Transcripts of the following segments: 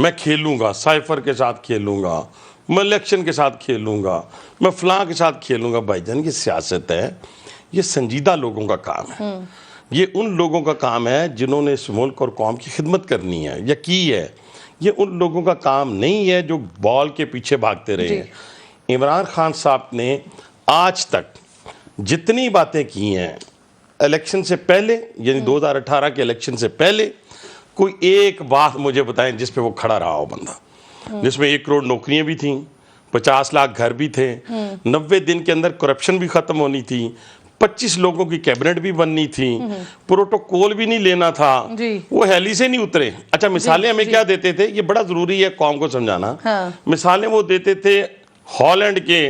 میں کھیلوں گا، سائفر کے ساتھ کھیلوں گا، میں الیکشن کے ساتھ کھیلوں گا، میں فلاں کے ساتھ کھیلوں گا. بھائی جان یہ سیاست ہے، یہ سنجیدہ لوگوں کا کام ہے. یہ ان لوگوں کا کام ہے جنہوں نے اس ملک اور قوم کی خدمت کرنی ہے یا کی ہے. یہ ان لوگوں کا کام نہیں ہے جو بال کے پیچھے بھاگتے رہے ہیں. عمران خان صاحب نے آج تک جتنی باتیں کی ہیں الیکشن سے پہلے، یعنی 2018 کے الیکشن سے پہلے، کوئی ایک بات مجھے بتائیں جس پہ وہ کھڑا رہا ہو بندہ، جس میں 1 کروڑ نوکریاں بھی تھیں، 50 لاکھ گھر بھی تھے، 90 دن کے اندر کرپشن بھی ختم ہونی تھی، 25 لوگوں کی کیبنٹ بھی بننی تھی، پروٹوکول بھی نہیں لینا تھا. وہ ہیلی سے نہیں اترے. اچھا مثالیں ہمیں کیا دیتے تھے، یہ بڑا ضروری ہے قوم کو سمجھانا. مثالیں وہ دیتے تھے ہالینڈ کے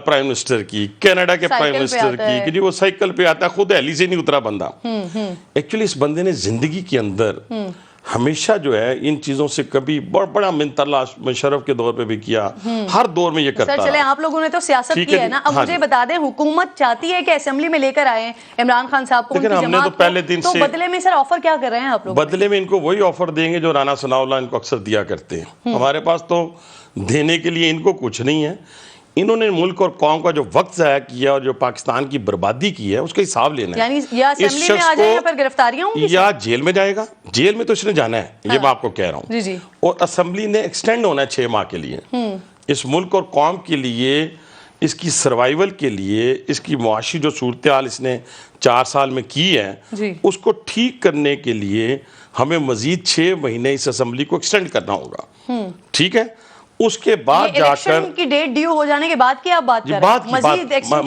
پرائم منسٹر کی، کینیڈا کے پرائم منسٹر کی، کہ جی وہ سائیکل پہ آتا ہے، خود ہیلی سے نہیں اترا بندہ. ایکچولی اس بندے نے زندگی کے اندر ہمیشہ جو ہے ان چیزوں سے کبھی بڑا منتلا مشرف کے دور پہ بھی کیا، ہر دور میں یہ کرتا سر چلے آپ لوگوں نے تو سیاست کی ہے نا، اب مجھے بتا دیں حکومت چاہتی ہے کہ اسمبلی میں لے کر آئے عمران خان صاحب کو، لیکن ہم نے تو پہلے دن سے بدلے میں سر آفر کیا کر رہے ہیں آپ لوگ؟ بدلے میں ان کو وہی آفر دیں گے جو رانا ثناء اللہ ان کو اکثر دیا کرتے ہیں. ہمارے پاس تو دینے کے لیے ان کو کچھ نہیں ہے. انہوں نے ملک اور قوم کا جو وقت ضائع کیا اور جو پاکستان کی بربادی کی ہے اس کا حساب لینا ہے. یعنی یا اسمبلی میں آ جائے یا پھر گرفتاریاں ہوں گی یا جیل میں جائے گا. جیل میں تو اس نے جانا ہے، یہ میں آپ کو کہہ رہا ہوں. جی اور اسمبلی نے ایکسٹینڈ ہونا ہے 6 ماہ کے لیے. اس ملک اور قوم کے لیے، اس کی سروائیول کے لیے، اس کی معاشی جو صورتحال اس نے 4 سال میں کی ہے اس کو ٹھیک کرنے کے لیے ہمیں مزید 6 مہینے اس اسمبلی کو ایکسٹینڈ کرنا ہوگا. ٹھیک ہے، اس کے بعد جا کر کی ڈیٹ ڈیو ہو جانے کے بعد کیا آپ بات کر رہے ہیں؟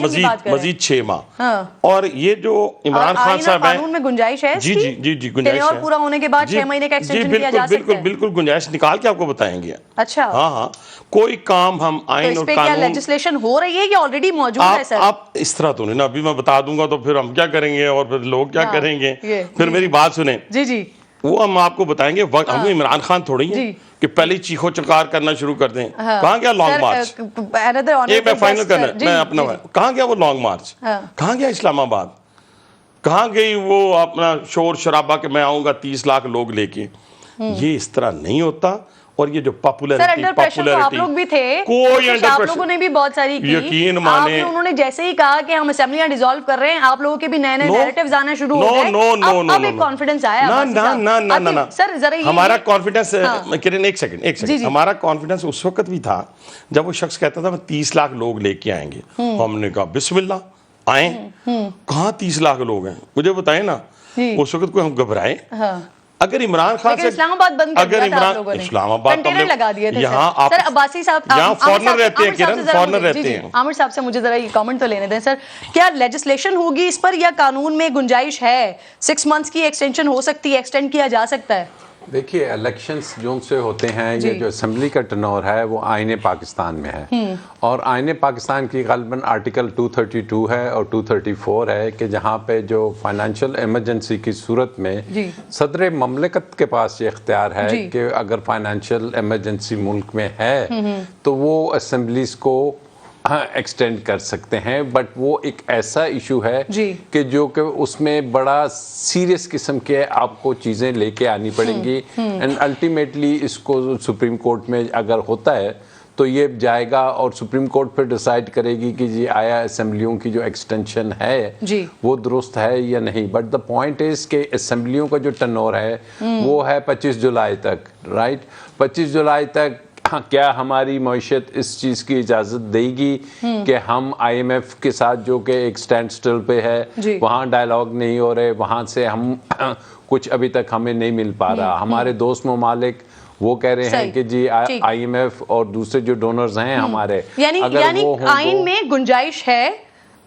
مزید 6 ماہ. اور یہ جو عمران خان صاحب ہیں، قانون میں گنجائش ہے، جی گنجائش ہے، پورا ہونے کے بعد 6 مہینے کا ایکسٹینشن کیا جا سکتا ہے. بالکل گنجائش نکال کے آپ کو بتائیں گے. اچھا ہاں کوئی کام ہم آئین اور قانون لیجسلیشن ہو رہی ہے یا آلریڈی موجود ہے سر؟ آپ اس طرح تو نہیں نا، ابھی میں بتا دوں گا تو پھر ہم کیا کریں گے اور پھر لوگ کیا کریں گے. پھر میری بات سنیں، جی وہ ہم آپ کو بتائیں گے. ہم عمران خان تھوڑی ہیں کہ پہلے ہی چیخو چکار کرنا شروع کر دیں. کہاں گیا لانگ مارچ؟ میں فائنل کرنا میں اپنا، کہاں گیا وہ لانگ مارچ؟ کہاں گیا اسلام آباد؟ کہاں گئی وہ اپنا شور شرابہ کہ میں آؤں گا 30 لاکھ لوگ لے کے؟ یہ اس طرح نہیں ہوتا. اور یہ جو پاپولرٹی آپ لوگ بھی تھے، کوئی انڈر آپ لوگوں نے بھی بہت ساری کی. یقین مانے انہوں نے جیسے ہی کہا کہ ہم اسمبلیاں ڈیزالو کر رہے ہیں، آپ لوگوں کے بھی نئے نیریٹیوز آنا شروع ہو گئے. اب ایک کانفیڈنس آیا. نہ سر ذرا ہمارا کانفیڈنس، ایک سیکنڈ، ہمارا کانفیڈنس اس وقت بھی تھا جب وہ شخص کہتا تھا 30 لاکھ لوگ لے کے آئیں گے. ہم نے کہا بسم اللہ آئیں. کہاں 30 لاکھ لوگ ہیں مجھے بتائیں نا. اس وقت کوئی ہم گھبرائے؟ اگر عمران خان سے اسلام آباد بند کر دیا تھا آپ لوگوں نے، اسلام آباد کنٹینر لگا دیے تھے. یہاں سر عباسی صاحب یہاں فارنر رہتے ہیں، کرن فارنر رہتے ہیں. عامر صاحب سے مجھے ذرا یہ کامنٹ تو لینے دیں سر، کیا لیجسلیشن ہوگی اس پر یا قانون میں گنجائش ہے 6 منتھس کی ایکسٹینشن ہو سکتی ہے، ایکسٹینڈ کیا جا سکتا ہے؟ دیکھیے الیکشنز جو سے ہوتے ہیں، یہ جو اسمبلی کا ٹرنور ہے وہ آئین پاکستان میں ہے، اور آئین پاکستان کی غالباً آرٹیکل 232 ہے اور 234 ہے کہ جہاں پہ جو فائنینشیل ایمرجنسی کی صورت میں صدر مملکت کے پاس یہ اختیار ہے کہ اگر فائنینشیل ایمرجنسی ملک میں ہے تو وہ اسمبلیز کو ایکسٹینڈ کر سکتے ہیں. بٹ وہ ایک ایسا ایشو ہے کہ جو کہ اس میں بڑا سیریس قسم کے آپ کو چیزیں لے کے آنی پڑیں گی، اینڈ الٹیمیٹلی اس کو سپریم کورٹ میں اگر ہوتا ہے تو یہ جائے گا اور سپریم کورٹ پھر ڈیسائیڈ کرے گی کہ جی آیا اسمبلیوں کی جو ایکسٹینشن ہے وہ درست ہے یا نہیں. بٹ دا پوائنٹ از کہ اسمبلیوں کا جو ٹرنور ہے وہ ہے 25 جولائی تک، رائٹ. 25 جولائی تک کیا ہماری معیشت اس چیز کی اجازت دے گی کہ ہم آئی ایم ایف کے ساتھ جو کہ ایک سٹینڈ سٹل پہ ہے، وہاں ڈائلاگ نہیں ہو رہے، وہاں سے ہم کچھ ابھی تک ہمیں نہیں مل پا رہا. ہمارے دوست ممالک وہ کہہ رہے ہیں کہ جی آئی ایم ایف اور دوسرے جو ڈونرز ہیں ہمارے، یعنی آئین میں گنجائش ہے،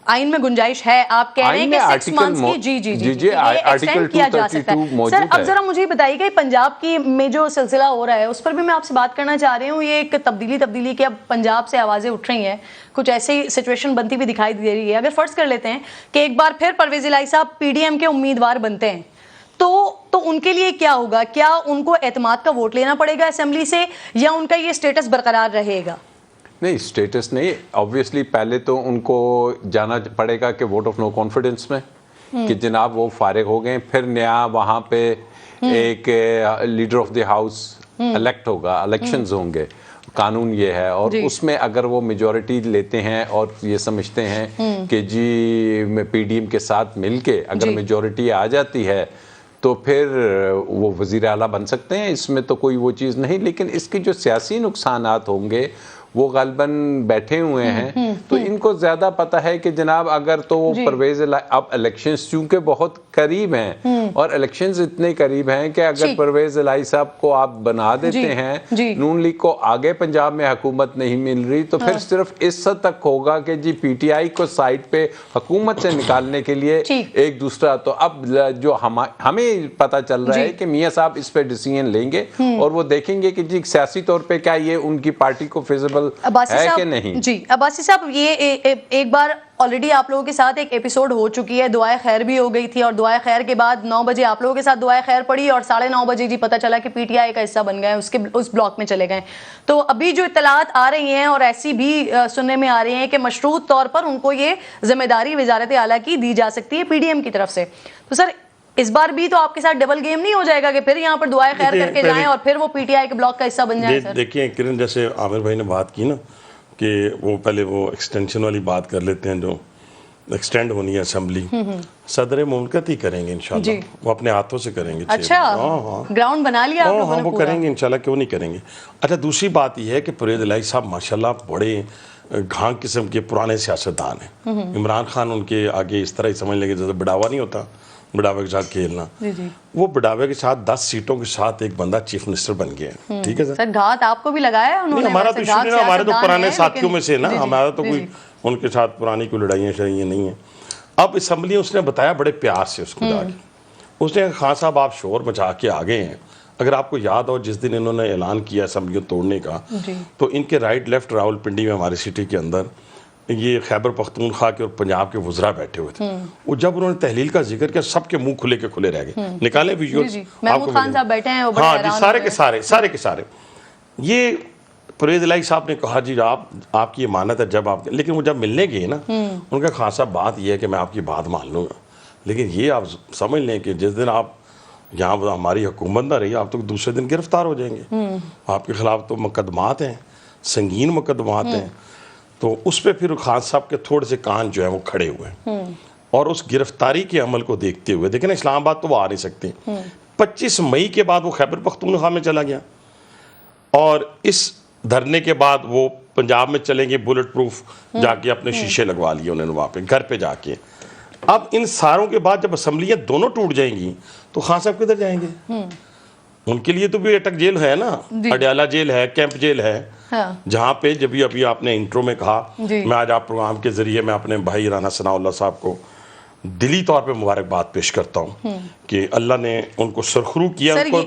آئین میں گنجائش ہے. آپ کہہ رہے ہیں کہ 6 منتھس کی جی ایکسٹینڈ کیا جا سکتا ہے. سر اب ذرا مجھے بتائیے کہ پنجاب کی میں جو سلسلہ ہو رہا ہے اس پر بھی میں آپ سے بات کرنا چاہ رہی ہوں. یہ ایک تبدیلی کہ اب پنجاب سے آوازیں اٹھ رہی ہیں، کچھ ایسی سچویشن بنتی بھی دکھائی دے رہی ہے. اگر فرض کر لیتے ہیں کہ ایک بار پھر پرویز الہی صاحب پی ڈی ایم کے امیدوار بنتے ہیں تو ان کے لیے کیا ہوگا؟ کیا ان کو اعتماد کا ووٹ لینا پڑے گا اسمبلی سے یا ان کا یہ اسٹیٹس برقرار رہے گا؟ نہیں اسٹیٹس نہیں، آبویسلی پہلے تو ان کو جانا پڑے گا کہ ووٹ آف نو کانفیڈنس میں کہ جناب وہ فارغ ہو گئے. پھر نیا وہاں پہ ایک leader of the house elect ہوگا, الیکشنز ہوں گے, قانون یہ ہے, اور اس میں اگر وہ میجورٹی لیتے ہیں اور یہ سمجھتے ہیں کہ جی پی ڈی ایم کے ساتھ مل کے اگر میجورٹی آ جاتی ہے تو پھر وہ وزیر اعلیٰ بن سکتے ہیں, اس میں تو کوئی وہ چیز نہیں. لیکن اس کے جو سیاسی نقصانات ہوں گے وہ غالباً بیٹھے ہوئے ہیں, تو ان کو زیادہ پتہ ہے کہ جناب اگر تو وہ پرویز اب الیکشنز چونکہ بہت قریب ہیں اور الیکشنز اتنے قریب ہیں کہ اگر پرویز الہی صاحب کو آپ بنا دیتے ہیں, نون لیگ کو آگے پنجاب میں حکومت نہیں مل رہی, تو پھر صرف اس حد تک ہوگا کہ جی پی ٹی آئی کو سائڈ پہ حکومت سے نکالنے کے لیے ایک دوسرا. تو اب جو ہمیں پتہ چل رہا ہے کہ میاں صاحب اس پہ ڈیسیژن لیں گے اور وہ دیکھیں گے کہ جی سیاسی طور پہ کیا یہ ان کی پارٹی کو فیزیبل ہے کہ نہیں. جی عباسی صاحب, یہ ایک بار آلریڈی آپ لوگوں کے ساتھ ایک ایپیسوڈ ہو چکی ہے, دعائے خیر بھی ہو گئی تھی, اور دعائے خیر کے بعد 9 بجے آپ لوگوں کے ساتھ دعائے خیر پڑی اور 9:30 بجے جی پتہ چلا کہ پی ٹی آئی کا حصہ بن گئے, اس بلاک میں چلے گئے. تو ابھی جو اطلاعات آ رہی ہیں اور ایسی بھی سننے میں آ رہی ہیں کہ مشروط طور پر ان کو یہ ذمہ داری وزارت اعلیٰ کی دی جا سکتی ہے پی ڈی ایم کی طرف سے. تو سر اس بار بھی تو آپ کے ساتھ ڈبل گیم نہیں ہو جائے گا کہ پھر یہاں پر دعائے خیر کر کے جائیں اور پھر وہ پی ٹی آئی کے بلاک کا حصہ بن جائیں؟ دیکھیں کرن, جیسے عامر بھائی نے بات کی نا کہ وہ پہلے وہ ایکسٹینشن والی بات کر لیتے ہیں, جو ایکسٹینڈ ہونی ہے اسمبلی, صدر مملکت ہی کریں گے انشاءاللہ, وہ اپنے ہاتھوں سے کریں گے. اچھا, گراؤنڈ بنا لیا آپ لوگوں نے؟ وہ کریں گے انشاءاللہ, کیوں نہیں کریں گے. اچھا دوسری بات یہ ہے کہ پرویز الہی صاحب ماشاءاللہ بڑے گھانگ قسم کے پرانے سیاستدان ہیں. عمران خان ان کے آگے اس طرح ہی سمجھ لیں گے جیسے بڑھاوا نہیں ہوتا, بڑھاوے کے ساتھ کھیلنا, وہ بڑھاوے کے ساتھ 10 سیٹوں کے ساتھ ایک بندہ چیف منسٹر بن گیا ہے. ٹھیک ہے سر, گھات آپ کو بھی لگایا ہے انہوں نے؟ ہمارا تو ایشو نہیں نا, ہمارے تو پرانے ساتھیوں میں سے نا, ہمارا تو کوئی ان کے ساتھ پرانی کوئی لڑائیاں شڑائیاں نہیں ہیں. اب اسمبلی اس نے بتایا بڑے پیار سے اس کو جا کے, اس نے خان صاحب آپ شور مچا کے آگے ہیں. اگر آپ کو یاد ہو جس دن انہوں نے اعلان کیا اسمبلیوں توڑنے کا, تو ان کے رائٹ لیفٹ راول پنڈی میں ہماری سٹی کے اندر یہ خیبر پختونخوا کے اور پنجاب کے وزراء بیٹھے ہوئے تھے. وہ جب انہوں نے تحلیل کا ذکر کیا سب کے منہ کھلے کے کھلے رہ گئے. نکالے ویژولز, محمود خان صاحب بیٹھے ہیں, ہاں جی, سارے کے سارے. یہ پرویز الہی صاحب نے کہا جی آپ کی امانت ہے جب آپ, لیکن وہ جب ملنے گئے نا, ان کا خان صاحب بات یہ ہے کہ میں آپ کی بات مان لوں گا, لیکن یہ آپ سمجھ لیں کہ جس دن آپ یہاں ہماری حکومت نہ رہی, آپ تو دوسرے دن گرفتار ہو جائیں گے. آپ کے خلاف تو مقدمات ہیں, سنگین مقدمات ہیں. تو اس پہ پھر خان صاحب کے تھوڑے سے کان جو ہیں وہ کھڑے ہوئے ہیں, اور اس گرفتاری کے عمل کو دیکھتے ہوئے, دیکھیں نا اسلام آباد تو وہ آ نہیں سکتے. 25 مئی کے بعد وہ خیبر پختونخوا میں چلا گیا, اور اس دھرنے کے بعد وہ پنجاب میں چلیں گے, بلٹ پروف جا کے اپنے شیشے لگوا لیے انہوں نے وہاں پہ گھر پہ جا کے. اب ان ساروں کے بعد جب اسمبلیاں دونوں ٹوٹ جائیں گی تو خان صاحب کدھر جائیں گے؟ ان کے لیے تو بھی اٹک جیل ہے نا, اڈیالہ جیل ہے, کیمپ جیل ہے, جہاں پہ جب ابھی آپ نے انٹرو میں کہا, میں آج آپ پروگرام کے ذریعے میں اپنے بھائی رانا ثناء اللہ صاحب کو دلی طور پہ مبارکباد پیش کرتا ہوں کہ اللہ نے ان کو سرخرو کیا. ان کو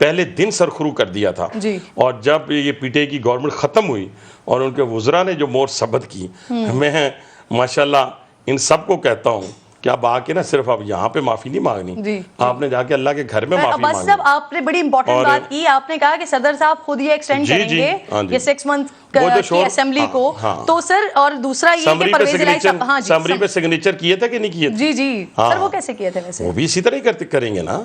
پہلے دن سرخرو کر دیا تھا, اور جب یہ پی ٹی آئی کی گورنمنٹ ختم ہوئی اور ان کے وزراء نے جو مور ثبت کی, میں ماشاءاللہ ان سب کو کہتا ہوں کہ آپ آ کے نا صرف آپ یہاں پہ معافی نہیں مانگنی, آپ نے جا کے اللہ کے گھر میں معافی مانگنی. صاحب آپ نے بڑی امپورٹنٹ بات کی, آپ نے کہا کہ صدر صاحب خود یہ ایکسٹینڈ کریں گے یہ 6 منتھ کی اسمبلی کو. تو سر اور دوسرا یہ کہ پرویز الہی صاحب اسمبلی پہ سگنیچر کیے تھے کہ نہیں کیے تھے؟ جی سر, وہ کیسے کیے تھے ویسے؟ وہ بھی اسی طرح ہی کریں گے نا,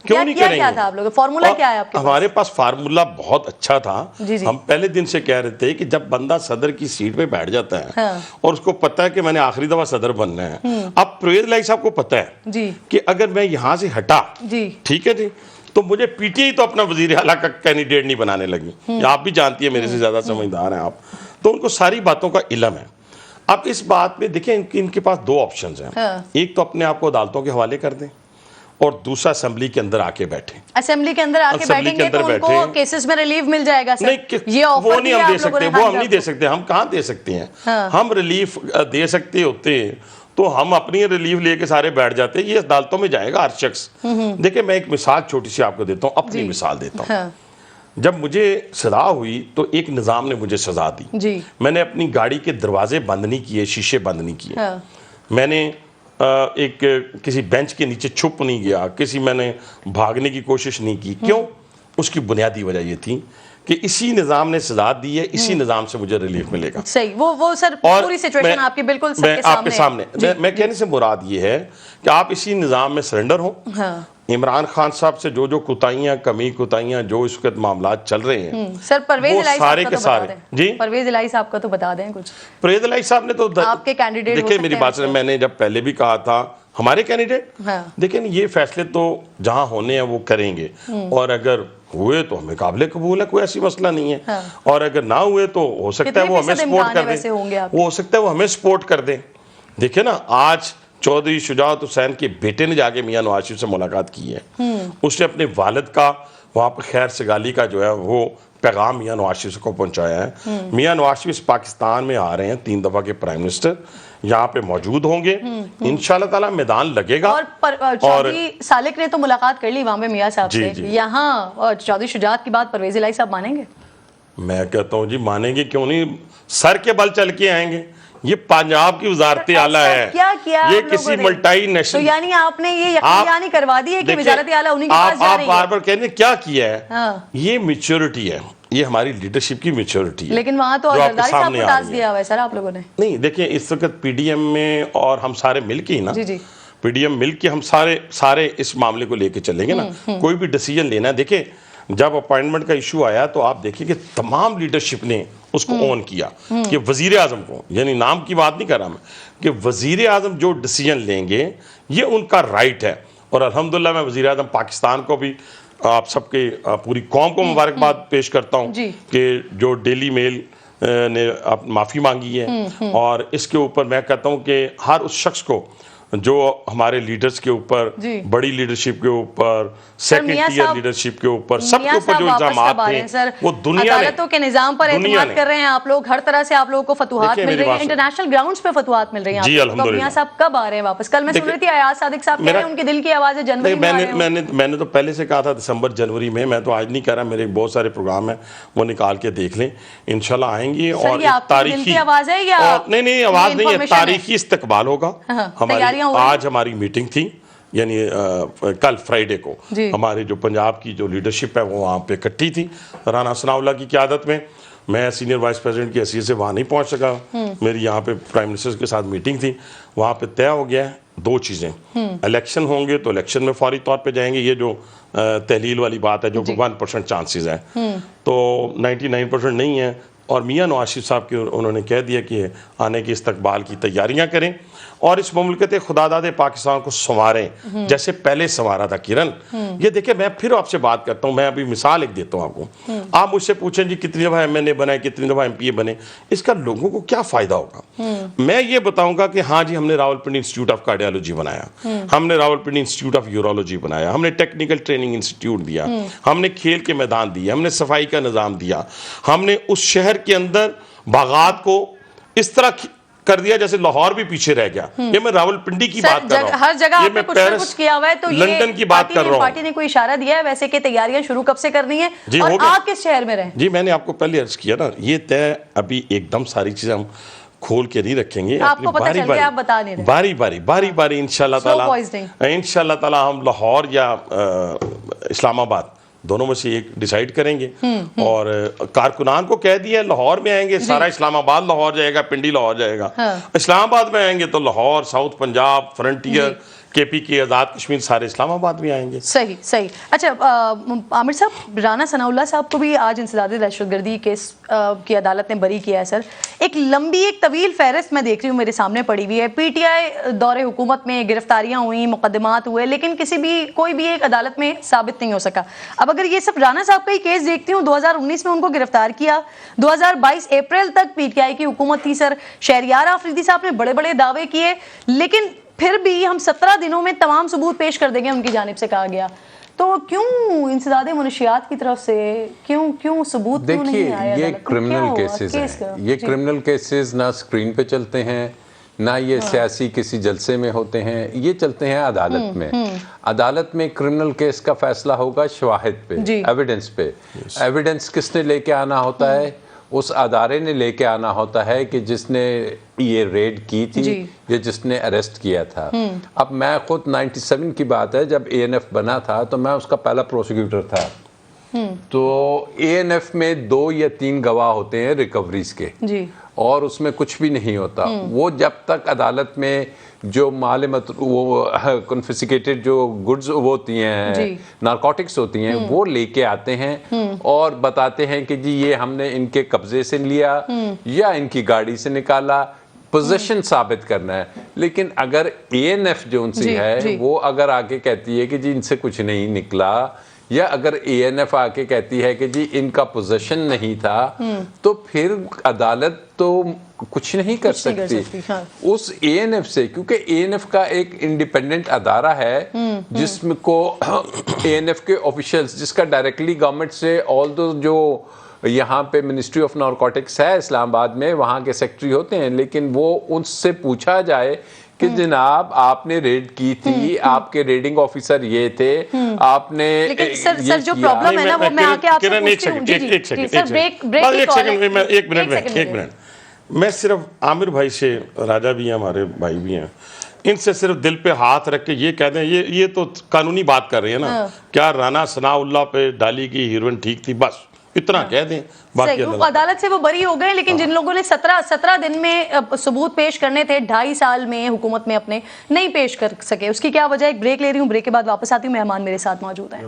کیوں نہیں کریں گے؟ کیا تھا آپ لوگ فارمولا کیا ہے آپ کے پاس؟ ہمارے پاس فارمولا بہت اچھا تھا. ہم پہلے دن سے کہہ رہے تھے کہ جب بندہ صدر کی سیٹ پہ بیٹھ جاتا ہے اور اس کو پتا ہے کہ میں نے آخری دفعہ صدر بننا ہے, اب پرویز الہی صاحب کو پتا ہے کہ اگر میں یہاں سے ہٹا, ٹھیک ہے جی, تو مجھے پی ٹی آئی تو اپنا وزیر اعلیٰ کا کینڈیڈیٹ نہیں بنانے لگی. آپ بھی جانتی ہیں, میرے سے زیادہ سمجھدار ہیں آپ, تو ان کو ساری باتوں کا علم ہے. اب اس بات میں دیکھیں ان کے پاس 2 آپشنز ہیں, ایک تو اپنے آپ کو عدالتوں کے حوالے کر دیں, اور دوسرا اسمبلی کے اندر آ کے بیٹھیں. اسمبلی کے اندر آ کے بیٹھیں گے تو ان کو کیسز میں ریلیف مل جائے گا؟ نہیں, وہ نہیں ہم دے سکتے, وہ ہم نہیں دے سکتے. ہم کہاں دے سکتے ہیں؟ ہم ریلیف دے سکتے ہوتے تو ہم اپنی ریلیف لے کے سارے بیٹھ جاتے. یہ عدالتوں میں جائے گا ہر شخص. دیکھیں میں ایک مثال چھوٹی سی آپ کو دیتا ہوں, اپنی مثال دیتا ہوں. جب مجھے سزا ہوئی تو ایک نظام نے مجھے سزا دی. میں نے اپنی گاڑی کے دروازے بند نہیں کیے, شیشے بند نہیں کیے, میں نے ایک کسی بینچ کے نیچے چھپ نہیں گیا, میں نے بھاگنے کی کوشش نہیں کی. کیوں؟ اس کی بنیادی وجہ یہ تھی کہ اسی نظام نے سزا دی ہے, اسی نظام سے مجھے ریلیف ملے گا. صحیح, وہ سر پوری سچویشن آپ کی بالکل سب کے سامنے. میں کہنے سے مراد یہ ہے کہ آپ اسی نظام میں سرنڈر ہوں, عمران خان صاحب سے جو کوتاہیاں کوتاہیاں جو اس وقت معاملات چل رہے ہیں سر پرویز وہ الہی سارے صاحب کے کا تو بتا سارے دیں جی پرویز الہی صاحب کا تو بتا دیں کچھ. پرویز الہی صاحب نے تو آپ کے کینڈیڈیٹ دیکھیں میری بات سنیں, میں نے جب پہلے بھی کہا تھا ہمارے کینڈیڈیٹ دیکھیں یہ فیصلے تو جہاں ہونے ہیں وہ کریں گے, اور اگر ہوئے تو ہمیں قابل قبول ہے, کوئی ایسی مسئلہ نہیں ہے, اور اگر نہ ہوئے تو ہو سکتا ہے وہ ہمیں سپورٹ کر دیں, وہ ہو سکتا ہے وہ ہمیں سپورٹ کر دیں. دیکھیں نا آج چودھری شجاعت حسین کے بیٹے نے جا کے میاں نواز شریف سے ملاقات کی ہے, اس نے اپنے والد کا وہاں پہ خیر سگالی کا جو ہے وہ پیغام میاں نواز شریف کو پہنچایا ہے. میاں نواز شریف پاکستان میں آ رہے ہیں, 3 دفعہ کے پرائم منسٹر یہاں پہ موجود ہوں گے, انشاءاللہ تعالیٰ میدان لگے گا. اور چودھری سالک نے تو ملاقات کر لی وہاں پہ میاں صاحب سے, یہاں چودھری شجاعت کی بات پرویز الہی صاحب مانیں گے؟ میں کہتا ہوں جی مانیں گے کیوں نہیں, سر کے بل چل کے آئیں گے. یہ پنجاب کی وزارت اعلیٰ ہے, کیا کیا یہ کسی ملٹائی تو نیشنل, یعنی آپ نے یہ یقینی کروا دی ہے کہ وزارت اعلیٰ انہی کے پاس جا رہی ہے. آپ بار بار کہنے کیا کیا ہے, یہ میچورٹی ہے, یہ ہماری لیڈرشپ کی میچورٹی ہے. لیکن وہاں تو زرداری صاحب کو ٹاسک دیا ہوا ہے سر آپ لوگوں نے. نہیں دیکھیں اس وقت پی ڈی ایم میں اور ہم سارے مل کے ہی نا, جی پی ڈی ایم مل کے ہم سارے اس معاملے کو لے کے چلیں گے نا. کوئی بھی ڈیسیجن لینا ہے, دیکھیں جب اپائنٹمنٹ کا ایشو آیا تو آپ دیکھیں کہ تمام لیڈرشپ نے اس کو اون کیا کہ وزیر اعظم کو, یعنی نام کی بات نہیں کر رہا میں, کہ وزیر اعظم جو ڈیسیجن لیں گے یہ ان کا رائٹ ہے. اور الحمدللہ میں وزیر اعظم پاکستان کو بھی آپ سب کے پوری قوم کو مبارکباد پیش کرتا ہوں کہ جو ڈیلی میل نے معافی مانگی ہے, اور اس کے اوپر میں کہتا ہوں کہ ہر اس شخص کو جو ہمارے لیڈرز کے اوپر, بڑی لیڈرشپ کے اوپر, سیکنڈ ٹیئر لیڈرشپ کے اوپر, سب کے اوپر جو الزامات ہیں وہ دنیا عدالتوں کے نظام پر اعتماد کر رہے ہیں آپ لوگ, ہر طرح سے آپ لوگوں کو فتوحات مل رہی ہیں, انٹرنیشنل گراؤنڈز پہ فتوحات مل رہی ہیں. جی الحمدللہ. میاں صاحب کب آ رہے ہیں واپس؟ کل میں سن رہی تھی ایاز صادق صاحب کہہ رہے ہیں ان کی دل کی آواز ہے جنوری میں آ رہے ہیں. میں نے تو پہلے سے کہا تھا دسمبر جنوری میں تو آج نہیں کہہ رہا, میرے بہت سارے پروگرام ہیں وہ نکال کے دیکھ لیں, انشاءاللہ آئیں گے. اور تاریخی آواز ہے یا نہیں آواز نہیں ہے, تاریخی استقبال ہوگا. ہماری آج ہماری میٹنگ تھی, یعنی کل فرائیڈے کو ہمارے جو پنجاب کی جو لیڈرشپ ہے وہ وہاں پہ اکٹھی تھی رانا ثناء اللہ کی قیادت میں. میں سینئر وائس پریزیڈنٹ کی حیثیت سے وہاں نہیں پہنچ سکا, میری یہاں پہ پرائم منسٹر کے ساتھ میٹنگ تھی. وہاں پہ طے ہو گیا ہے 2 چیزیں, الیکشن ہوں گے تو الیکشن میں فوری طور پہ جائیں گے, یہ جو تحلیل والی بات ہے جو 1% چانسز ہیں تو 99% نہیں ہے. اور میاں نواز شریف صاحب کے انہوں نے کہہ دیا کہ آنے کے استقبال کی تیاریاں کریں اور اس مملکت خدا داد پاکستان کو سنواریں جیسے پہلے سنوارا تھا. کرن یہ دیکھیں میں پھر آپ سے بات کرتا ہوں, میں ابھی مثال ایک دیتا ہوں آپ کو. آپ مجھ سے پوچھیں جی کتنی دفعہ ایم این اے بنے, کتنی دفعہ ایم پی اے بنے, اس کا لوگوں کو کیا فائدہ ہوگا؟ میں یہ بتاؤں گا کہ ہاں جی ہم نے راولپنڈی انسٹیٹیوٹ آف کارڈیالوجی بنایا, ہم نے راولپنڈی انسٹیٹیوٹ آف یورولوجی بنایا, ہم نے ٹیکنیکل ٹریننگ انسٹیٹیوٹ دیا, ہم نے کھیل کے میدان دیا, ہم نے صفائی کا نظام دیا, ہم نے اس شہر کے اندر باغات کو اس طرح کر دیا جیسے لاہور بھی پیچھے رہ گیا. یہ میں راولپنڈی کی بات کر رہا ہوں, ہر جگہ آپ نے کچھ نہ کچھ کیا ہوا ہے. تو لندن کی بات کر رہا ہوں. پارٹی نے کوئی اشارہ دیا ہے ویسے کہ تیاریاں شروع کب سے کرنی ہے اور آپ کس شہر میں رہیں؟ جی میں نے آپ کو پہلے عرض کیا نا, یہ طے ابھی ایک دم ساری چیزیں ہم کھول کے نہیں رکھیں گے, آپ کو پتہ چل گیا آپ بتا نہیں رہے, باری انشاءاللہ تعالی ہم لاہور یا اسلام آباد دونوں میں سے ایک ڈیسائیڈ کریں گے. اور کارکنان کو کہہ دیا لاہور میں آئیں گے سارا اسلام آباد لاہور جائے گا, پنڈی لاہور جائے گا. اسلام آباد میں آئیں گے تو لاہور, ساؤتھ پنجاب, فرنٹیئر, کے پی کے, آزاد کشمیر, سارے اسلام آباد بھی آئیں گے. صحیح. اچھا عامر صاحب, رانا ثناء اللہ صاحب کو بھی آج انسداد دہشت گردی کیس کی عدالت نے بری کیا ہے. سر ایک لمبی ایک طویل فہرست میں دیکھ رہی ہوں میرے سامنے پڑی ہوئی ہے. پی ٹی آئی دور حکومت میں گرفتاریاں ہوئیں, مقدمات ہوئے, لیکن کوئی بھی ایک عدالت میں ثابت نہیں ہو سکا. اب اگر یہ صرف رانا صاحب کا ہی کیس دیکھتی ہوں, 2019 میں ان کو گرفتار کیا, 2022 اپریل تک پی ٹی آئی کی حکومت تھی. سر شہریار آفریدی صاحب نے بڑے بڑے دعوے کیے, لیکن پھر بھی ہم 17 دنوں میں تمام ثبوت پیش کر دیں گے ان کی جانب سے کہا گیا. تو کیوں انسداد منشیات کی طرف سے کیوں ثبوت کیوں نہیں آیا؟ یہ کرمنل کیسز ہیں, یہ کرمنل کیسز نہ سکرین پہ چلتے ہیں, نہ یہ سیاسی کسی جلسے میں ہوتے ہیں, یہ چلتے ہیں عدالت میں. عدالت میں کرمنل کیس کا فیصلہ ہوگا شواہد پہ, ایویڈنس پہ. ایویڈنس کس نے لے کے آنا ہوتا ہے؟ اس ادارے نے لے کے آنا ہوتا ہے کہ جس نے یہ ریڈ کی تھی یا جس نے اریسٹ کیا تھا. اب میں خود 97 کی بات ہے, جب اے این ایف بنا تھا تو میں اس کا پہلا پروسیکیوٹر تھا. تو اے این ایف میں 2 یا 3 گواہ ہوتے ہیں ریکوریز کے, اور اس میں کچھ بھی نہیں ہوتا. وہ جب تک عدالت میں جو مال وہ کنفسکیٹڈ جو گڈز ہوتی ہیں, نارکوٹکس ہوتی ہیں, وہ لے کے آتے ہیں اور بتاتے ہیں کہ جی یہ ہم نے ان کے قبضے سے لیا یا ان کی گاڑی سے نکالا, پوزیشن ثابت کرنا ہے. لیکن اگر اے این ایف جو ان سے ہے وہ اگر آگے کہتی ہے کہ جی ان سے کچھ نہیں نکلا, یا اگر اے این ایف آ کے کہتی ہے کہ جی ان کا پوزیشن نہیں تھا, تو پھر عدالت تو کچھ نہیں کر سکتی اس اے این ایف سے, کیونکہ اے این ایف کا ایک انڈیپینڈنٹ ادارہ ہے جس میں کو اے این ایف کے آفیشلز, جس کا ڈائریکٹلی گورنمنٹ سے آل دو جو یہاں پہ منسٹری آف نارکوٹکس ہے اسلام آباد میں, وہاں کے سیکٹری ہوتے ہیں, لیکن وہ ان سے پوچھا جائے کہ جناب آپ نے ریڈ کی تھی, آپ کے ریڈنگ آفیسر یہ تھے, آپ نے سر جو پرابلم ہے نا وہ میں آکے آپ سے پوچھتی ہوں. ایک منٹ, میں صرف عامر بھائی سے, راجہ بھی ہیں ہمارے بھائی بھی ہیں, ان سے صرف دل پہ ہاتھ رکھ کے یہ کہہ دیں, یہ تو قانونی بات کر رہے ہیں نا, کیا رانا ثناء اللہ پہ ڈالی کی ہیروئن ٹھیک تھی, بس اتنا کہہ دیں. عدالت سے وہ بری ہو گئے, لیکن جن لوگوں نے 17 دن میں ثبوت پیش کرنے تھے 2.5 سال میں حکومت میں اپنے نہیں پیش کر سکے, اس کی کیا وجہ ہے؟ ایک بریک لے رہی ہوں, بریک کے بعد واپس آتی ہوں. مہمان میرے ساتھ موجود ہیں.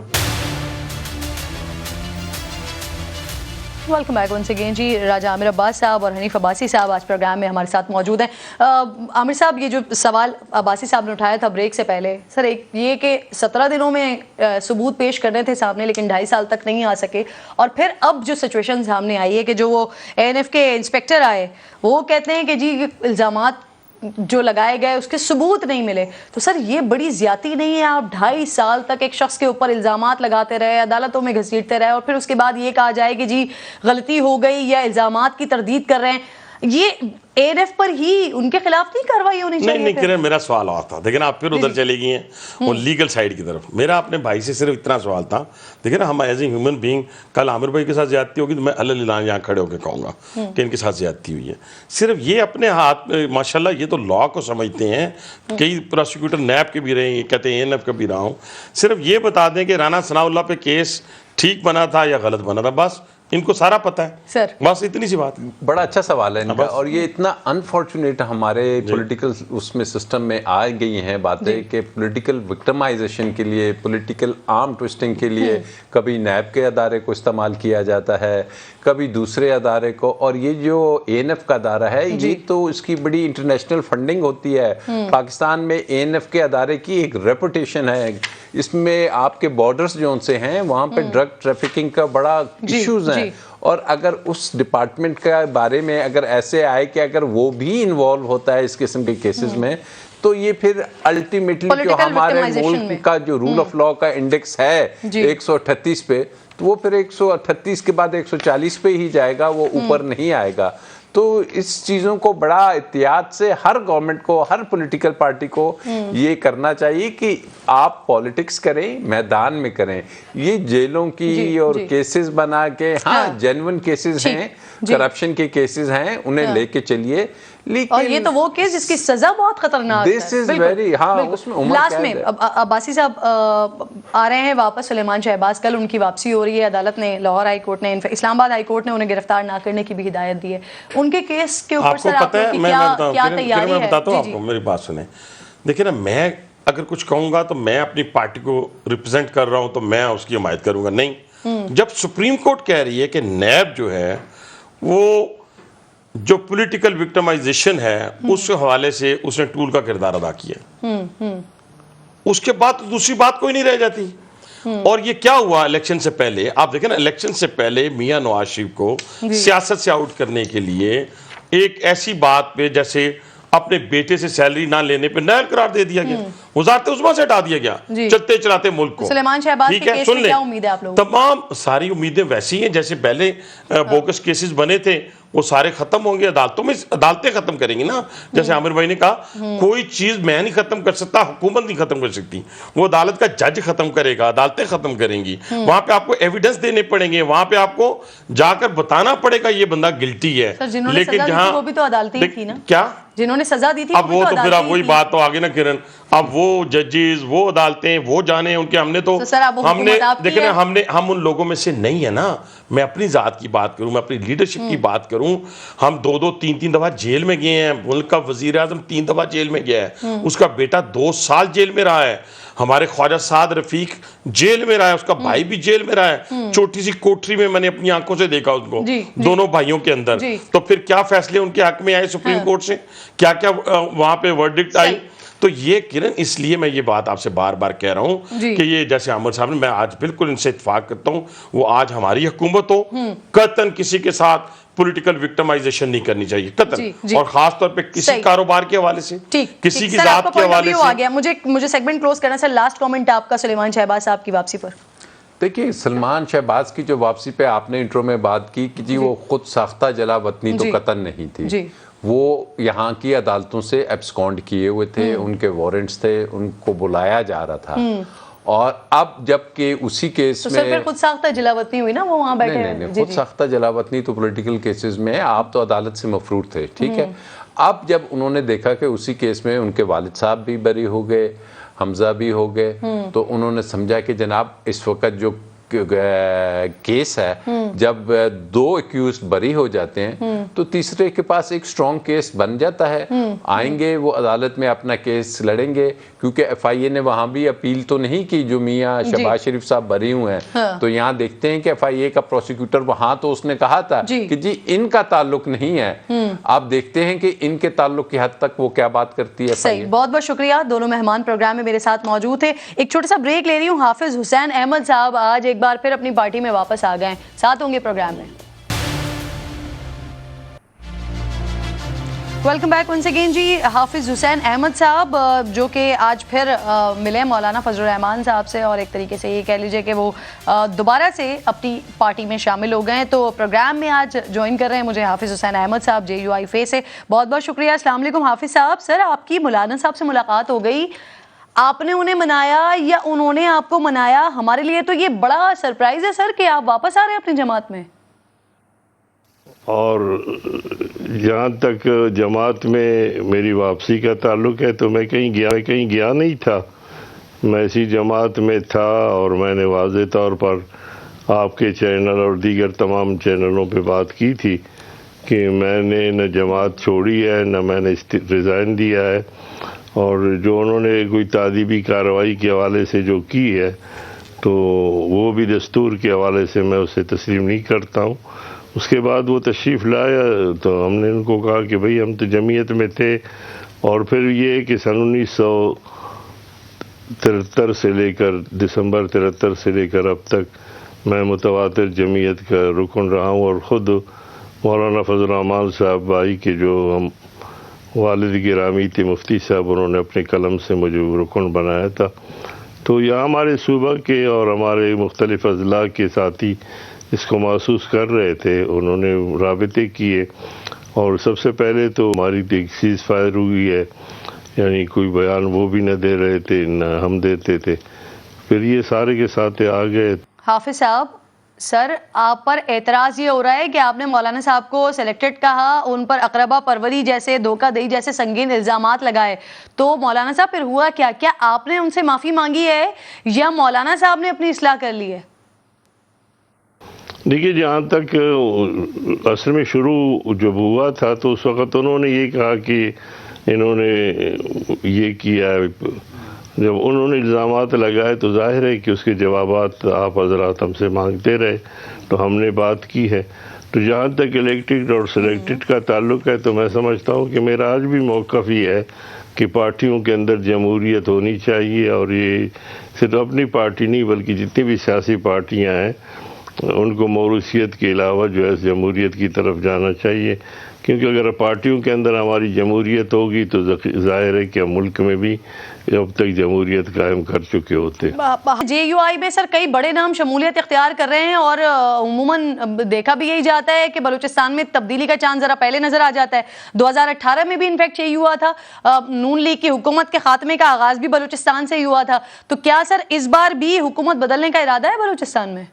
Welcome back once again. جی راجہ عامر عباس صاحب اور حنیف عباسی صاحب آج پروگرام میں ہمارے ساتھ موجود ہیں. عامر صاحب, یہ جو سوال عباسی صاحب نے اٹھایا تھا بریک سے پہلے, سر ایک یہ کہ 17 دنوں میں ثبوت پیش کرنے تھے سامنے, لیکن 2.5 سال تک نہیں آ سکے, اور پھر اب جو سچویشن سامنے آئی ہے کہ جو وہ اے این ایف کے انسپیکٹر آئے وہ کہتے ہیں کہ جی الزامات جو لگائے گئے اس کے ثبوت نہیں ملے, تو سر یہ بڑی زیادتی نہیں ہے؟ آپ 2.5 سال تک ایک شخص کے اوپر الزامات لگاتے رہے, عدالتوں میں گھسیٹتے رہے, اور پھر اس کے بعد یہ کہا جائے کہ جی غلطی ہو گئی یا الزامات کی تردید کر رہے ہیں. یہ اے این ایف پر ہی ان کے خلاف نہیں کاروائی ہونی چاہیے؟ نہیں کریں, میرا سوال اور تھا, دیکھیں آپ پھر ادھر چلے گئی ہیں وہ لیگل سائیڈ کی طرف. میرا اپنے بھائی سے صرف اتنا سوال تھا, دیکھیں نا ہم ایز اے ہیومن بینگ, کل عامر بھائی کے ساتھ زیادتی ہوگی تو میں اعلان یہاں کھڑے ہو کے کہوں گا کہ ان کے ساتھ زیادتی ہوئی ہے. صرف یہ اپنے ہاتھ میں ماشاء اللہ یہ تو لا کو سمجھتے ہیں, کئی پروسیکیوٹر نیب کے بھی رہے ہیں, یہ کہتے ہیں اے این ایف کا بھی رہا ہوں, صرف یہ بتا دیں کہ رانا ثناء اللہ پہ کیس ٹھیک بنا تھا یا غلط بنا تھا, بس ان کو سارا پتہ ہے سر, بس اتنی سی بات. بڑا اچھا سوال ہے ان کا, اور یہ اتنا انفارچونیٹ ہمارے پولیٹیکل اس میں سسٹم میں آ گئی ہیں باتیں کہ پولیٹیکل وکٹمائزیشن کے لیے, پولیٹیکل آرم ٹوسٹنگ کے لیے کبھی نیب کے ادارے کو استعمال کیا جاتا ہے, کبھی دوسرے ادارے کو. اور یہ جو اے این ایف کا ادارہ ہے یہ تو اس کی بڑی انٹرنیشنل فنڈنگ ہوتی ہے. پاکستان میں اے این ایف کے ادارے کی ایک ریپوٹیشن ہے, اس میں آپ کے بارڈرز جو ان سے ہیں وہاں پہ ڈرگ ٹریفکنگ کا بڑا ایشوز ہیں, اور اگر اس ڈپارٹمنٹ کے بارے میں اگر ایسے آئے کہ اگر وہ بھی انوالو ہوتا ہے اس قسم کے کیسز میں, تو یہ پھر الٹیمیٹلی جو ہمارے ملک کا جو رول آف لا کا انڈیکس ہے 138 پہ, تو وہ پھر 138 کے بعد 140 پہ ہی جائے گا, وہ اوپر نہیں آئے گا. تو اس چیزوں کو بڑا احتیاط سے ہر گورنمنٹ کو, ہر پولیٹیکل پارٹی کو یہ کرنا چاہیے کہ آپ پالیٹکس کریں, میدان میں کریں. یہ جیلوں کی اور کیسز بنا کے, ہاں جینوئن کیسز ہیں, کرپشن کے کیسز ہیں, انہیں لے کے چلیے, لیکن اور یہ تو وہ کیس جس کی سزا بہت خطرناک ہے. لاسٹ میں عباسی صاحب آ رہے ہیں واپس, سلیمان شہباز کل ان کی واپسی ہو رہی ہے, عدالت نے لاہور ہائی کورٹ نے, اسلام آباد ہائی کورٹ نے انہیں گرفتار نہ کرنے کی بھی ہدایت دی ہے. ان کے کیس کے اوپر سر آپ کی کیا تیاری ہے؟ میں بتاتا ہوں آپ کو, میری بات سنیں. دیکھیں نا, میں اگر کچھ کہوں گا تو میں اپنی پارٹی کو ریپرزینٹ کر رہا ہوں تو میں اس کی حمایت کروں گا, نہیں. جب سپریم کورٹ کہہ رہی ہے کہ نیب جو ہے وہ جو پولیٹیکل وکٹمائزیشن ہے اس حوالے سے اس نے ٹول کا کردار ادا کیا, اس کے بعد دوسری بات کوئی نہیں رہ جاتی. اور یہ کیا ہوا الیکشن سے پہلے, آپ دیکھیں نا, الیکشن سے پہلے میاں نواز شریف کو سیاست سے آؤٹ کرنے کے لیے ایک ایسی بات پہ جیسے اپنے بیٹے سے سیلری نہ لینے پہ نیل قرار دے دیا گیا, وزارت عظمیٰ سے ہٹا دیا گیا, چلتے چلاتے ملک کو. سلیمان شہباز کے کیس میں کیا امید ہے آپ لوگوں کو؟ تمام ساری امیدیں ویسی ہیں جیسے پہلے بوکس کیسز بنے تھے, وہ سارے ختم ہوں گے, عدالتوں میں عدالتیں ختم کریں گی نا. جیسے عامر بھائی نے کہا کوئی چیز میں نہیں ختم کر سکتا, حکومت نہیں ختم کر سکتی, وہ عدالت کا جج ختم کرے گا, عدالتیں ختم کریں گی. وہاں پہ آپ کو ایویڈنس دینے پڑیں گے, وہاں پہ آپ کو جا کر بتانا پڑے گا یہ بندہ گلٹی ہے. لیکن جہاں وہ بھی تو عدالتی تھی نا, کیا جنہوں نے سزا دی تھی, اب وہ تو پھر اب وہی بات تو آگے نا کرن, اب وہ ججز، وہ عدالتیں، وہ جانے ان کے، ہم نے تو سر اب ہم نے حکومت آپ کی دیکھیں ہے۔ ہم ان لوگوں میں سے نہیں ہے نا. میں اپنی ذات کی بات کروں، میں اپنی لیڈرشپ کی بات کروں، ہم 2-3 دفعہ جیل میں گئے ہیں. ملک کا وزیر اعظم 3 دفعہ جیل میں گیا ہے، اس کا بیٹا 2 سال جیل میں رہا ہے. ہمارے خواجہ سعد رفیق جیل میں رہا ہے، اس کا بھائی بھی جیل میں رہا ہے. چھوٹی سی کوٹری میں نے اپنی آنکھوں سے دیکھا اس کو، دونوں بھائیوں کے اندر. تو پھر کیا فیصلے ان کے حق میں آئے سپریم کورٹ سے، کیا کیا وہاں پہ ورڈکٹ آئی. تو یہ کرن، اس لیے میں یہ بات آپ سے بار بار کہہ رہا ہوں کہ یہ جیسے عامر صاحب نے، میں آج بالکل ان سے اتفاق کرتا ہوں، وہ آج ہماری حکومت ہو، قطعاً کسی کے ساتھ پولیٹیکل وکٹمائزیشن نہیں کرنی چاہیے قطعاً، اور خاص طور پہ کسی کاروبار کے حوالے سے، کسی کی ذات کے حوالے سے. مجھے سیگمنٹ کلوز کرنا سر، لاسٹ کامنٹ آپ کا سلیمان شہباز صاحب کی واپسی پر. دیکھیے سلمان شہباز کی جو واپسی پہ آپ نے انٹرو میں بات کی کہ جی وہ خود ساختہ جلا وطنی تو قطعاً نہیں تھی. وہ یہاں کی عدالتوں سے ایبسکونڈ کیے ہوئے تھے، ان کے وارنٹس تھے، ان کو بلایا جا رہا تھا. اور اب جب کہ اسی کیس میں پھر خود ساختہ جلاوطنی ہوئی نا، وہ وہاں بیٹھے ہیں. نہیں، خود ساختہ جلاوطنی تو پولیٹیکل کیسز میں آپ تو عدالت سے مفروض تھے، ٹھیک ہے. اب جب انہوں نے دیکھا کہ اسی کیس میں ان کے والد صاحب بھی بری ہو گئے، حمزہ بھی ہو گئے، تو انہوں نے سمجھا کہ جناب اس وقت جو کیس ہے، جب 2 ایکیوزڈ بری ہو جاتے ہیں تو تیسرے کے پاس ایک سٹرونگ کیس بن جاتا ہے. آئیں گے وہ عدالت میں اپنا کیس لڑیں گے، کیونکہ ایف آئی اے نے وہاں بھی اپیل تو نہیں کی جو میاں شہباز شریف صاحب بری ہوئے ہیں. تو یہاں دیکھتے ہیں کہ ایف آئی اے کا پروسیکیوٹر وہاں تو اس نے کہا تھا کہ جی ان کا تعلق نہیں ہے. آپ دیکھتے ہیں کہ ان کے تعلق کی حد تک وہ کیا بات کرتی ہے. صحیح، بہت بہت شکریہ. دونوں مہمان پروگرام میں میرے ساتھ موجود تھے. ایک چھوٹا سا بریک لے رہی ہوں. حافظ حسین احمد صاحب آج ایک بار پھر اپنی پارٹی میں واپس آ گئے، ساتھ ہوں گے پروگرام میں. Welcome back once again. جی حافظ حسین احمد صاحب جو کہ آج پھر ملے مولانا فضل الرحمان صاحب سے، اور ایک طریقے سے یہ کہہ لیجئے کہ وہ دوبارہ سے اپنی پارٹی میں شامل ہو گئے ہیں. تو پروگرام میں آج جوائن کر رہے ہیں مجھے حافظ حسین احمد صاحب JUI سے. بہت بہت شکریہ. السلام علیکم حافظ صاحب. سر آپ کی مولانا صاحب سے ملاقات ہو گئی، آپ نے انہیں منایا یا انہوں نے آپ کو منایا؟ ہمارے لیے تو یہ بڑا سرپرائز ہے سر کہ آپ واپس آ رہے ہیں اپنی جماعت میں. اور جہاں تک جماعت میں میری واپسی کا تعلق ہے تو میں کہیں گیا نہیں تھا. میں اسی جماعت میں تھا، اور میں نے واضح طور پر آپ کے چینل اور دیگر تمام چینلوں پہ بات کی تھی کہ میں نے نہ جماعت چھوڑی ہے، نہ میں نے ریزائن دیا ہے. اور جو انہوں نے کوئی تعدیبی کارروائی کے حوالے سے جو کی ہے تو وہ بھی دستور کے حوالے سے میں اسے تسلیم نہیں کرتا ہوں. اس کے بعد وہ تشریف لایا تو ہم نے ان کو کہا کہ بھئی ہم تو جمعیت میں تھے. اور پھر یہ کہ سن 1973 سے لے کر دسمبر 73 سے لے کر اب تک میں متواتر جمعیت کا رکن رہا ہوں. اور خود مولانا فضل الرحمان صاحب بھائی کے جو ہم والد گرامی تھے مفتی صاحب، انہوں نے اپنے قلم سے مجھے رکن بنایا تھا. تو یہاں ہمارے صوبہ کے اور ہمارے مختلف اضلاع کے ساتھی اس کو محسوس کر رہے تھے، انہوں نے رابطے کیے. اور سب سے پہلے تو ہماری سیز فائر ہوئی ہے، یعنی کوئی بیان وہ بھی نہ دے رہے تھے نہ ہم دیتے تھے. پھر یہ سارے کے ساتھ آ گئے. حافظ صاحب، سر آپ پر اعتراض یہ ہو رہا ہے کہ آپ نے مولانا صاحب کو سلیکٹڈ کہا، ان پر اقربا پروری جیسے دھوکہ دہی جیسے سنگین الزامات لگائے. تو مولانا صاحب پھر ہوا کیا آپ نے ان سے معافی مانگی ہے یا مولانا صاحب نے اپنی اصلاح کر لی ہے؟ دیکھیے جہاں تک اصل میں شروع جب ہوا تھا تو اس وقت انہوں نے یہ کہا کہ انہوں نے یہ کیا. جب انہوں نے الزامات لگائے تو ظاہر ہے کہ اس کے جوابات آپ حضرات ہم سے مانگتے رہے، تو ہم نے بات کی ہے. تو جہاں تک الیکٹڈ اور سلیکٹڈ کا تعلق ہے تو میں سمجھتا ہوں کہ میرا آج بھی موقف ہی ہے کہ پارٹیوں کے اندر جمہوریت ہونی چاہیے. اور یہ صرف اپنی پارٹی نہیں بلکہ جتنی بھی سیاسی پارٹیاں ہیں ان کو موروثیت کے علاوہ جو ہے جمہوریت کی طرف جانا چاہیے. کیونکہ اگر پارٹیوں کے اندر ہماری جمہوریت ہوگی تو ظاہر ہے کہ ہم ملک میں بھی اب تک جمہوریت قائم کر چکے ہوتے. JUI میں سر کئی بڑے نام شمولیت اختیار کر رہے ہیں، اور عموماً دیکھا بھی یہی جاتا ہے کہ بلوچستان میں تبدیلی کا چاند ذرا پہلے نظر آ جاتا ہے. 2018 میں بھی انفیکٹ یہی ہوا تھا، نون لیگ کی حکومت کے خاتمے کا آغاز بھی بلوچستان سے ہی ہوا تھا. تو کیا سر اس بار بھی حکومت بدلنے کا ارادہ ہے بلوچستان میں؟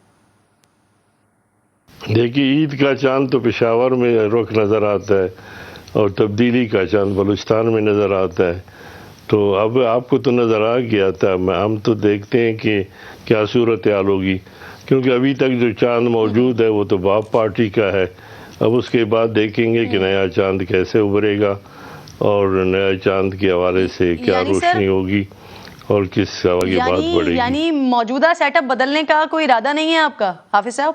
دیکھیے عید کا چاند تو پشاور میں رخ نظر آتا ہے اور تبدیلی کا چاند بلوچستان میں نظر آتا ہے. تو اب آپ کو تو نظر آ گیا تھا، ہم تو دیکھتے ہیں کہ کیا صورتحال ہوگی، کیونکہ ابھی تک جو چاند موجود ہے وہ تو باپ پارٹی کا ہے. اب اس کے بعد دیکھیں گے کہ نیا چاند کیسے ابھرے گا اور نیا چاند کے حوالے سے کیا روشنی ہوگی اور کس آگے بات بڑھے گی. یعنی موجودہ سیٹ اپ بدلنے کا کوئی ارادہ نہیں ہے آپ کا حافظ صاحب؟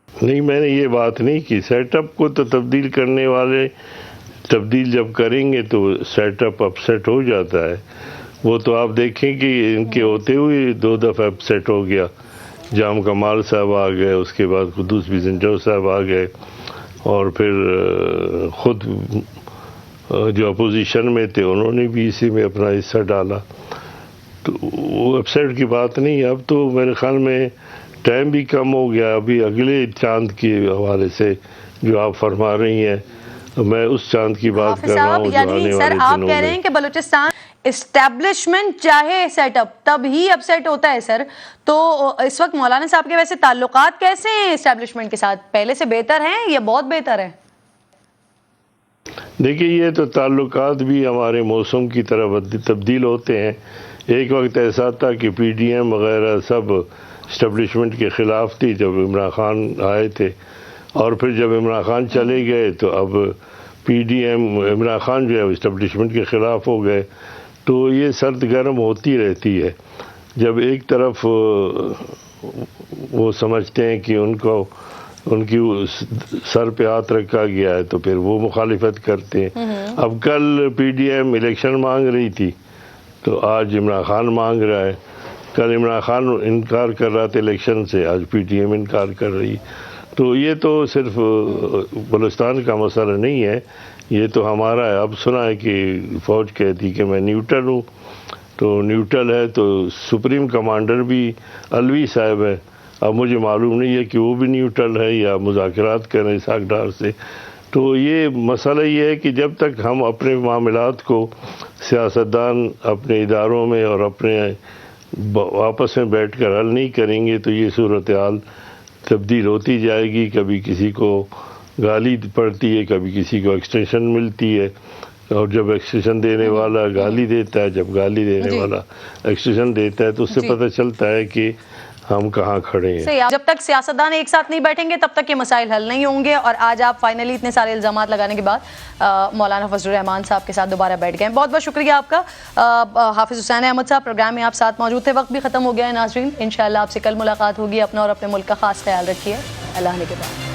نہیں، میں نے یہ بات نہیں کی. سیٹ اپ کو تو تبدیل کرنے والے تبدیل جب کریں گے تو سیٹ اپ اپ سیٹ ہو جاتا ہے. وہ تو آپ دیکھیں کہ ان کے ہوتے ہوئے 2 دفعہ اپ سیٹ ہو گیا. جام کمال صاحب آ گئے، اس کے بعد قدوس بیزنجو صاحب آ گئے، اور پھر خود جو اپوزیشن میں تھے انہوں نے بھی اسی میں اپنا حصہ ڈالا. تو وہ اپ سیٹ کی بات نہیں ہے. اب تو میرے خیال میں ٹائم بھی کم ہو گیا. ابھی اگلے چاند کے حوالے سے جو آپ فرما رہی ہیں، میں اس چاند کی بات کر رہا ہوں جو آنے والے سر آپ دنوں کہہ رہے ہیں کہ بلوچستان اسٹیبلشمنٹ چاہے سیٹ اپ تب ہی اپ سیٹ ہوتا ہے سر. تو اس وقت مولانا صاحب کے ویسے تعلقات کیسے ہیں اسٹیبلشمنٹ کے ساتھ؟ پہلے سے بہتر ہیں یا بہت بہتر ہیں؟ دیکھیے، یہ تو تعلقات بھی ہمارے موسم کی طرح تبدیل ہوتے ہیں. ایک وقت ایسا تھا کہ پی ڈی ایم وغیرہ سب اسٹیبلشمنٹ کے خلاف تھی جب عمران خان آئے تھے، اور پھر جب عمران خان چلے گئے تو اب P D M Imran Khan جو ہے اسٹیبلشمنٹ کے خلاف ہو گئے. تو یہ سرد گرم ہوتی رہتی ہے. جب ایک طرف وہ سمجھتے ہیں کہ ان کی سر پہ ہاتھ رکھا گیا ہے تو پھر وہ مخالفت کرتے ہیں. اب کل پی ڈی ایم الیکشن مانگ رہی تھی تو آج عمران خان مانگ رہا ہے. کل عمران خان انکار کر رہا تھا الیکشن سے، آج پی ڈی ایم انکار کر رہی. تو یہ تو صرف بلوچستان کا مسئلہ نہیں ہے، یہ تو ہمارا ہے. اب سنا ہے کہ فوج کہتی کہ میں نیوٹرل ہوں، تو نیوٹرل ہے تو سپریم کمانڈر بھی الوی صاحب ہے. اب مجھے معلوم نہیں ہے کہ وہ بھی نیوٹرل ہے یا مذاکرات کر رہے ہیں اسحاق ڈار سے. تو یہ مسئلہ یہ ہے کہ جب تک ہم اپنے معاملات کو سیاستدان اپنے اداروں میں اور اپنے آپس میں بیٹھ کر حل نہیں کریں گے تو یہ صورتحال تبدیل ہوتی جائے گی. کبھی کسی کو گالی پڑتی ہے، کبھی کسی کو ایکسٹینشن ملتی ہے، اور جب ایکسٹینشن دینے والا گالی دیتا ہے، جب گالی دینے والا ایکسٹینشن دیتا ہے تو اس سے پتہ چلتا ہے کہ ہم کہاں کھڑے ہیں. جب تک سیاستدان ایک ساتھ نہیں بیٹھیں گے تب تک یہ مسائل حل نہیں ہوں گے. اور آج آپ فائنلی اتنے سارے الزامات لگانے کے بعد مولانا فضل الرحمان صاحب کے ساتھ دوبارہ بیٹھ گئے. بہت بہت شکریہ آپ کا. حافظ حسین احمد صاحب پروگرام میں آپ ساتھ موجود تھے. وقت بھی ختم ہو گیا ہے ناظرین، انشاءاللہ آپ سے کل ملاقات ہوگی. اپنا اور اپنے ملک کا خاص خیال رکھیے. اللہ نے کے بعد.